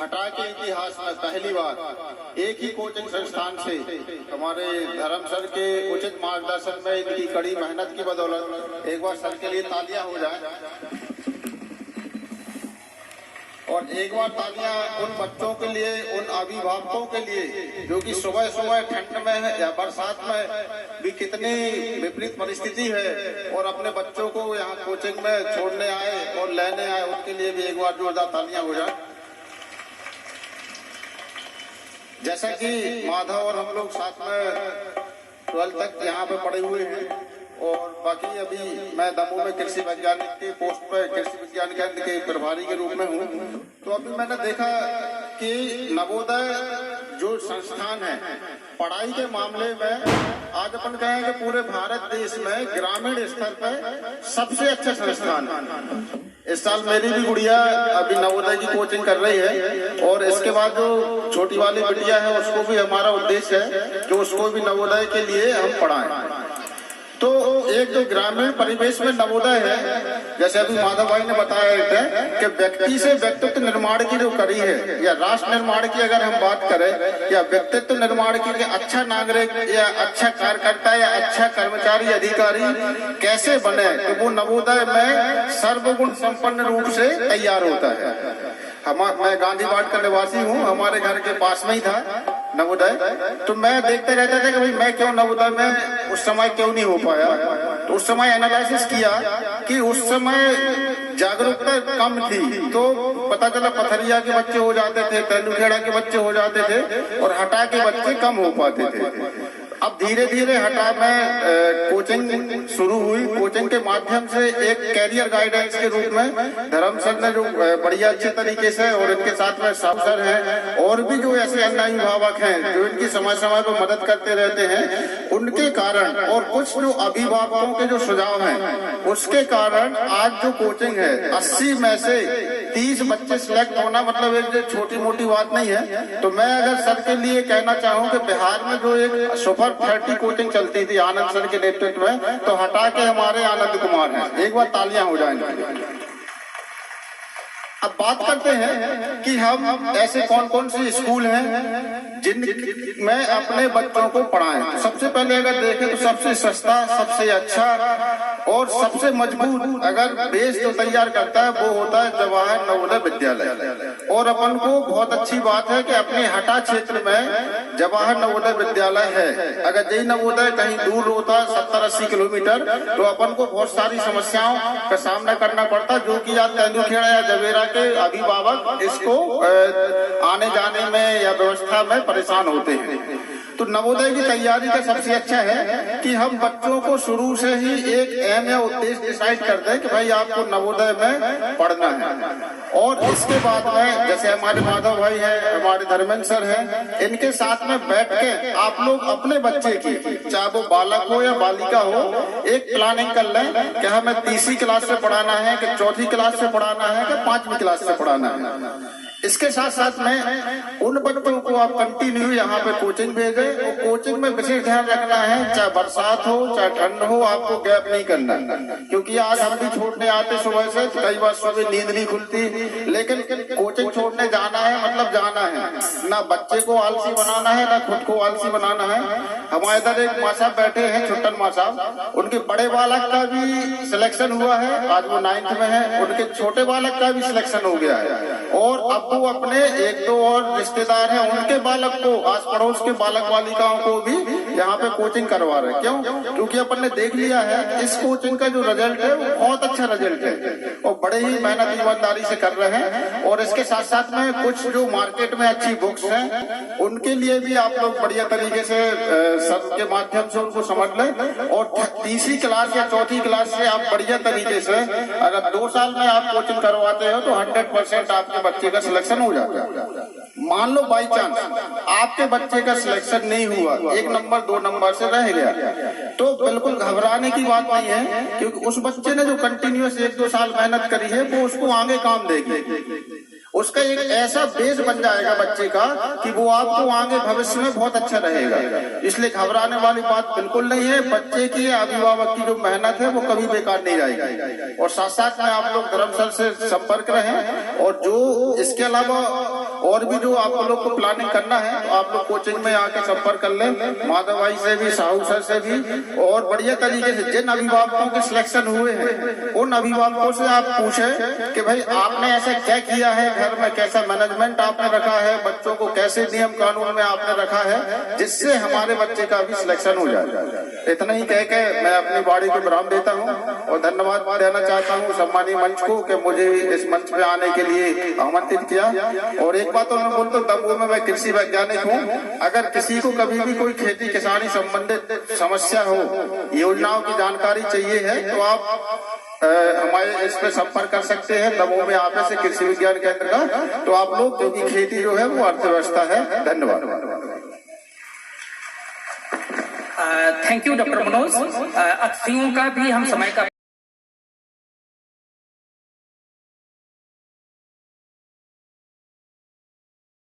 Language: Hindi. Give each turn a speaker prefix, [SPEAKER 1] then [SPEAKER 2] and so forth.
[SPEAKER 1] हटा के इतिहास में पहली बार एक ही कोचिंग संस्थान से हमारे धर्म सर के उचित मार्गदर्शन में इनकी कड़ी मेहनत की बदौलत एक बार सर के लिए तालियां हो जाए और एक बार तालियां उन बच्चों के लिए, उन अभिभावकों के लिए जो कि सुबह सुबह ठंड में है या बरसात में भी कितनी विपरीत परिस्थिति है और अपने बच्चों को यहाँ कोचिंग में छोड़ने आए और लेने आए, उनके लिए भी एक बार जोरदार तालियां हो जाए। जैसा कि माधव और हम लोग साथ में 12 तक यहाँ पे पढ़े हुए हैं और बाकी अभी मैं दमोह में कृषि वैज्ञानिक के पोस्ट पर कृषि विज्ञान केंद्र के प्रभारी के रूप में हूँ। तो अभी मैंने देखा कि नवोदय जो संस्थान है पढ़ाई के मामले में आज अपन कहें कि पूरे भारत देश में ग्रामीण स्तर पर सबसे अच्छा संस्थान है। इस साल मेरी भी गुड़िया अभी नवोदय की कोचिंग कर रही है और इसके बाद जो छोटी वाली बिटिया है उसको भी हमारा उद्देश्य है कि उसको भी नवोदय के लिए हम पढ़ाएं। तो एक जो ग्रामीण परिवेश में नवोदय है, जैसे अभी माधव भाई ने बताया है कि व्यक्ति से व्यक्तित्व निर्माण की जो कड़ी है या राष्ट्र निर्माण की अगर हम बात करें या व्यक्तित्व निर्माण की अच्छा नागरिक या अच्छा कार्यकर्ता या अच्छा कर्मचारी अधिकारी कैसे बने, तो वो नवोदय में सर्वगुण संपन्न रूप से तैयार होता है। मैं गांधी वार्ड का निवासी हूँ, हमारे घर के पास में ही था नवोदय, तो मैं देखते रहता था कि भाई मैं क्यों नवोदय में उस समय क्यों नहीं हो पाया। तो उस समय एनालिसिस किया कि उस समय जागरूकता कम थी, तो पता चला पथरिया के बच्चे हो जाते थे, तेंदुखेड़ा के बच्चे हो जाते थे और हटा के बच्चे कम हो पाते थे। अब धीरे धीरे हटा में कोचिंग शुरू हुई। कोचिंग के माध्यम से एक कैरियर गाइडेंस के रूप में धर्म सर ने जो बढ़िया अच्छे तरीके से और इनके साथ में साहु सर हैं और भी जो ऐसे अन्य अभिभावक हैं जो इनकी समय समय पर मदद करते रहते हैं, उनके कारण और कुछ जो अभिभावकों के जो सुझाव हैं उसके कारण आज जो कोचिंग है 80 में से 30 बच्चे सिलेक्ट होना मतलब एक छोटी मोटी बात नहीं है। तो मैं अगर सर के लिए कहना चाहूँ कि बिहार में जो एक सुपर 30 कोचिंग चलती थी आनंद सर के नेतृत्व में, तो हटा के हमारे आनंद कुमार हैं। एक बार तालियां हो जाएंगी। अब बात करते हैं कि हम ऐसे कौन कौन से स्कूल हैं जिनमें अपने बच्चों को पढ़ाएं। सबसे पहले अगर देखें तो सबसे सस्ता, सबसे अच्छा और सबसे मजबूत अगर बेस जो तैयार करता है वो होता है जवाहर नवोदय विद्यालय। और अपन को बहुत अच्छी बात है कि अपने हटा क्षेत्र में जवाहर नवोदय विद्यालय है। अगर यही नवोदय कहीं दूर होता 70-80 किलोमीटर तो अपन को बहुत सारी समस्याओं का सामना करना पड़ता, जो कि आज तेंदुखेड़ा या जवेरा के अभिभावक इसको आने जाने में या व्यवस्था में परेशान होते हैं। तो नवोदय की तैयारी का सबसे अच्छा है कि हम बच्चों को शुरू से ही एक एम या उद्देश्य डिसाइड करते हैं कि भाई आपको नवोदय में पढ़ना है। और इसके बाद में जैसे हमारे माधव भाई हैं, हमारे धर्मेंद्र सर हैं, इनके साथ में बैठ के आप लोग अपने बच्चे की, चाहे वो बालक हो या बालिका हो, एक प्लानिंग कर लें कि हमें 3री क्लास से पढ़ाना है कि 4थी क्लास से पढ़ाना है कि 5वीं क्लास से पढ़ाना है। इसके साथ साथ में उन बच्चों को आप कंटिन्यू यहाँ पे कोचिंग भेजें और कोचिंग में विशेष ध्यान रखना है, चाहे बरसात हो चाहे ठंड हो, आपको गैप नहीं करना। क्योंकि आज हम भी छोड़ने आते सुबह से, कई बार सुबह नींद नहीं खुलती, लेकिन कोचिंग छोड़ने जाना है मतलब जाना है। ना बच्चे को आलसी बनाना है ना खुद को आलसी बनाना है। हमारे इधर एक माँ साहब बैठे हैं, छुट्टन माँ साहब, उनके बड़े बालक का भी सिलेक्शन हुआ है, आज वो 9th में है, उनके छोटे बालक का भी सिलेक्शन हो गया है। और अब वो अपने 1-2 और रिश्तेदार हैं उनके बालक को, आस पड़ोस के बालक बालिकाओं को भी यहाँ पे कोचिंग करवा रहे हैं। क्यों? क्योंकि अपन ने देख लिया है इस कोचिंग का जो रिजल्ट है वो बहुत अच्छा रिजल्ट है और बड़े ही मेहनत ईमानदारी से कर रहे हैं। और इसके साथ साथ में कुछ जो मार्केट में अच्छी बुक्स हैं उनके लिए भी आप लोग बढ़िया तरीके से सर के माध्यम से उनको समझ लें। और 3री क्लास या 4थी क्लास से आप बढ़िया तरीके से अगर 2 साल में आप कोचिंग करवाते हो तो 100% आपके बच्चे का सिलेक्शन हो जाता है। मान लो बाई चांस आपके बच्चे का सिलेक्शन नहीं हुआ, 1 नंबर 2 नंबर से रह गया, तो बिल्कुल घबराने की बात नहीं है, क्योंकि उस बच्चे ने जो कंटिन्यूअस 1-2 साल मेहनत करी है वो उसको आगे काम देगी। उसका एक ऐसा बेस बन जाएगा बच्चे का कि वो आपको आगे भविष्य में बहुत अच्छा रहेगा। इसलिए घबराने वाली बात बिल्कुल नहीं है। बच्चे की अभिभावक की जो मेहनत है वो कभी बेकार नहीं जाएगी। और साथ साथ में आप लोग धर्म सर से संपर्क रहें। और जो इसके अलावा और भी जो आप लोग को प्लानिंग करना है तो आप लोग कोचिंग में आके संपर्क कर लें, माधव भाई से भी, साहू सर से भी। और बढ़िया तरीके से जिन अभिभावकों के सिलेक्शन हुए हैं उन अभिभावकों से आप पूछे कि भाई आपने ऐसा क्या किया है, घर में कैसा मैनेजमेंट आपने रखा है, बच्चों को कैसे नियम कानून में आपने रखा है, जिससे हमारे बच्चे का भी सिलेक्शन हो जाए। इतना ही कह के मैं अपनी बाड़ी को विराम देता हूँ और धन्यवाद देना चाहता हूँ सम्मानीय मंच को कि मुझे इस मंच पे आने के लिए आमंत्रित किया। और एक बात और मैं बोलता हूँ, दमोह में मैं कृषि वैज्ञानिक हूँ। अगर किसी को कभी भी कोई खेती किसानी संबंधित समस्या हो, योजनाओं की जानकारी चाहिए है तो आप हमारे इस पे संपर्क कर सकते हैं। दमोह में ऑफिस है कृषि विज्ञान केंद्र का, तो आप लोग, क्योंकि खेती जो है वो अर्थव्यवस्था है। धन्यवाद।
[SPEAKER 2] Thank you doctor Manoj. अतिथियों का भी हम समय का